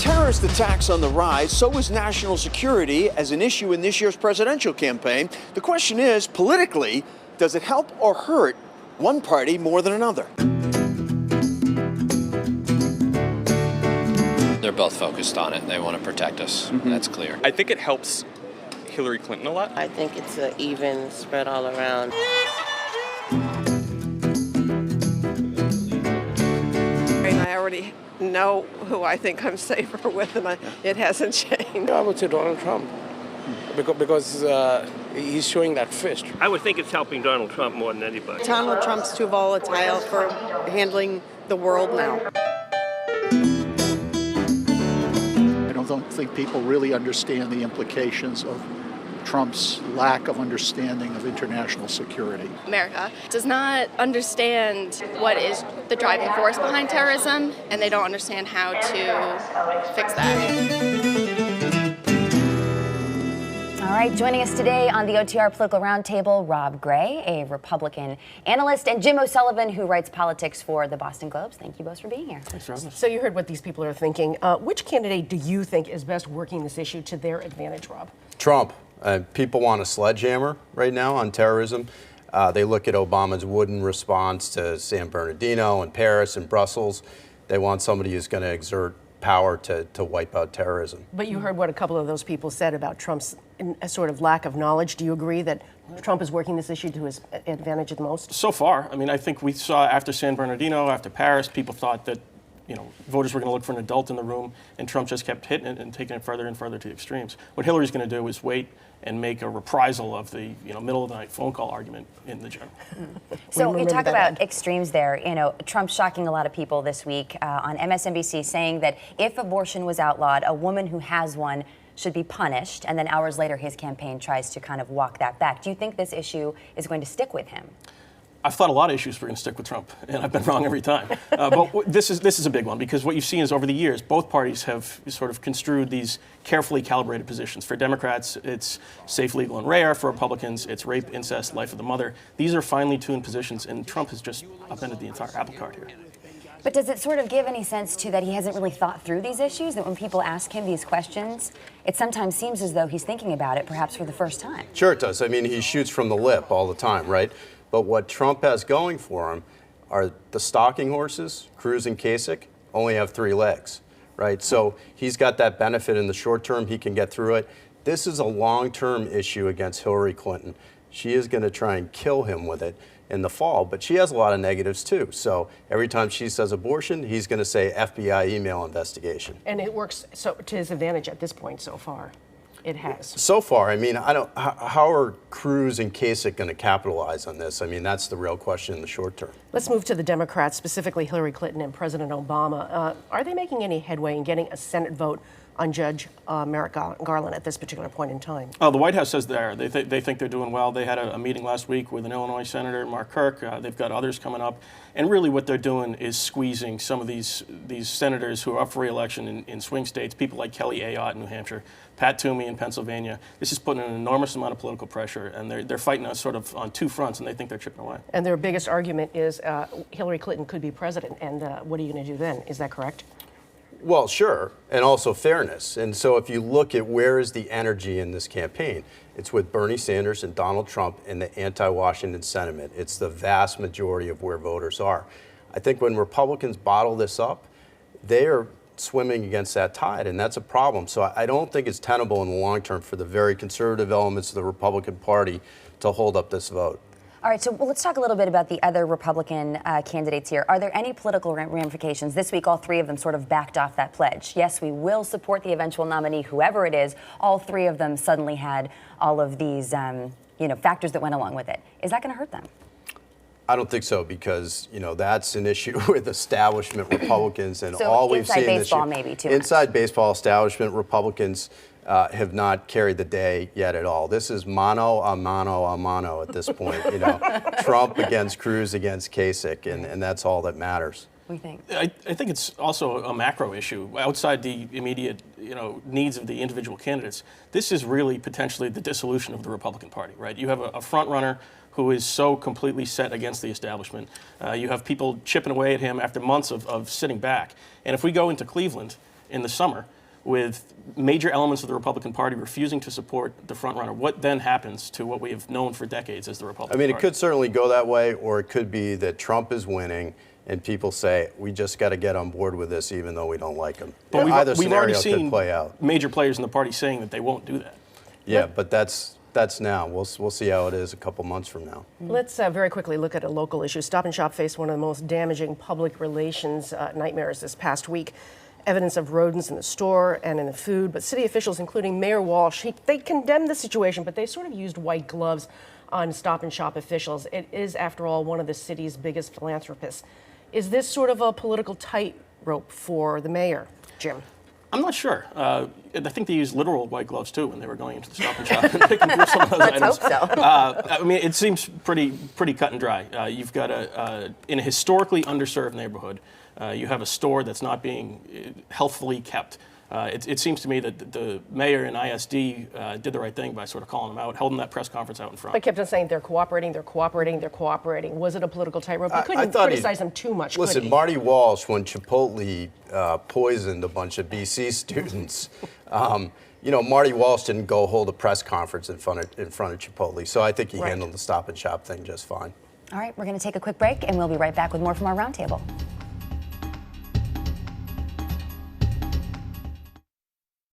terrorist attacks on the rise, so is national security as an issue in this year's presidential campaign. The question is, politically, does it help or hurt one party more than another? They're both focused on it. They want to protect us. That's clear. I think it helps Hillary Clinton a lot. I think it's an even spread all around. I already know who I think I'm safer with, and it hasn't changed. I would say Donald Trump, because he's showing that fist. I would think it's helping Donald Trump more than anybody. Donald Trump's too volatile for handling the world now. I don't think people really understand the implications of Trump's lack of understanding of international security. America does not understand what is the driving force behind terrorism, and they don't understand how to fix that. All right, joining us today on the OTR Political Roundtable, Rob Gray, a Republican analyst, and Jim O'Sullivan, who writes politics for the Boston Globe. Thank you both for being here. Thanks for having us. So you heard what these people are thinking. Which candidate do you think is best working this issue to their advantage, Rob? Trump. People want a sledgehammer right now on terrorism. They look at Obama's wooden response to San Bernardino and Paris and Brussels. They want somebody who's going to exert power to wipe out terrorism. But you heard what a couple of those people said about Trump's sort of lack of knowledge. Do you agree that Trump is working this issue to his advantage the most? So far, I mean, I think we saw after San Bernardino, after Paris, people thought that voters were going to look for an adult in the room, and Trump just kept hitting it and taking it further and further to the extremes. What Hillary's going to do is wait and make a reprisal of the middle of the night phone call argument in the gym. So you talk about extremes there. Trump shocking a lot of people this week on MSNBC, saying that if abortion was outlawed, a woman who has one should be punished, and then hours later his campaign tries to kind of walk that back. Do you think this issue is going to stick with him? I've thought a lot of issues were going to stick with Trump, and I've been wrong every time. But this is a big one, because what you've seen is over the years, both parties have sort of construed these carefully calibrated positions. For Democrats, it's safe, legal, and rare. For Republicans, it's rape, incest, life of the mother. These are finely tuned positions, and Trump has just upended the entire apple cart here. But does it sort of give any sense to that he hasn't really thought through these issues, that when people ask him these questions, it sometimes seems as though he's thinking about it perhaps for the first time? Sure it does. I mean, he shoots from the lip all the time, right? But what Trump has going for him are the stalking horses. Cruz and Kasich only have 3 legs, right? So he's got that benefit in the short term. He can get through it. This is a long-term issue against Hillary Clinton. She is going to try and kill him with it in the fall, but she has a lot of negatives too. So every time she says abortion, he's going to say FBI email investigation. And it works to his advantage at this point so far. It has. So far, I mean, how are Cruz and Kasich going to capitalize on this? I mean, that's the real question in the short term. Let's move to the Democrats, specifically Hillary Clinton and President Obama. Are they making any headway in getting a Senate vote on Judge Merrick Garland at this particular point in time? The White House says they think they're doing well. They had a meeting last week with an Illinois Senator, Mark Kirk. They've got others coming up. And really what they're doing is squeezing some of these senators who are up for re-election in swing states, people like Kelly Ayotte in New Hampshire, Pat Toomey in Pennsylvania. This is putting an enormous amount of political pressure, and they're fighting us sort of on 2 fronts, and they think they're chipping away. And their biggest argument is Hillary Clinton could be president, and what are you going to do then? Is that correct? Well, sure, and also fairness. And so if you look at where is the energy in this campaign, it's with Bernie Sanders and Donald Trump and the anti-Washington sentiment. It's the vast majority of where voters are. I think when Republicans bottle this up, they are swimming against that tide, and that's a problem. So I don't think it's tenable in the long term for the very conservative elements of the Republican Party to hold up this vote. All right, so let's talk a little bit about the other Republican candidates here. Are there any political ramifications? This week, all 3 of them sort of backed off that pledge. Yes, we will support the eventual nominee, whoever it is. All 3 of them suddenly had all of these, factors that went along with it. Is that going to hurt them? I don't think so, because that's an issue with establishment Republicans, and so all we've seen this year. Inside baseball, maybe too. Inside baseball, establishment Republicans have not carried the day yet at all. This is mano a mano at this point. Trump against Cruz against Kasich, and that's all that matters. We think. I think it's also a macro issue outside the immediate, needs of the individual candidates. This is really potentially the dissolution of the Republican Party, right? You have a front runner who is so completely set against the establishment. You have people chipping away at him after months of sitting back. And if we go into Cleveland in the summer with major elements of the Republican Party refusing to support the frontrunner, what then happens to what we have known for decades as the Republican Party? I mean, it could certainly go that way, or it could be that Trump is winning and people say, we just got to get on board with this even though we don't like him. But Either we've already scenario seen could play out. major players in the party saying that they won't do that. Yeah, but that's now. We'll see how it is a couple months from now. Let's very quickly look at a local issue. Stop and Shop faced one of the most damaging public relations nightmares this past week. Evidence of rodents in the store and in the food, but city officials, including Mayor Walsh, they condemned the situation, but they sort of used white gloves on Stop and Shop officials. It is, after all, one of the city's biggest philanthropists. Is this sort of a political tightrope for the mayor, Jim? I'm not sure. I think they used literal white gloves too when they were going into the Stop and Shop and picking through some of those items. Let's hope so. I mean, it seems pretty cut and dry. You've got in a historically underserved neighborhood, you have a store that's not being healthfully kept. It seems to me that the mayor and ISD did the right thing by sort of calling them out, holding that press conference out in front. But kept on saying they're cooperating. Was it a political tightrope? You couldn't criticize them too much, Listen, could he? Marty Walsh, when Chipotle poisoned a bunch of BC students, Marty Walsh didn't go hold a press conference in front of Chipotle. So I think he handled the Stop and Shop thing just fine. All right, we're going to take a quick break, and we'll be right back with more from our roundtable.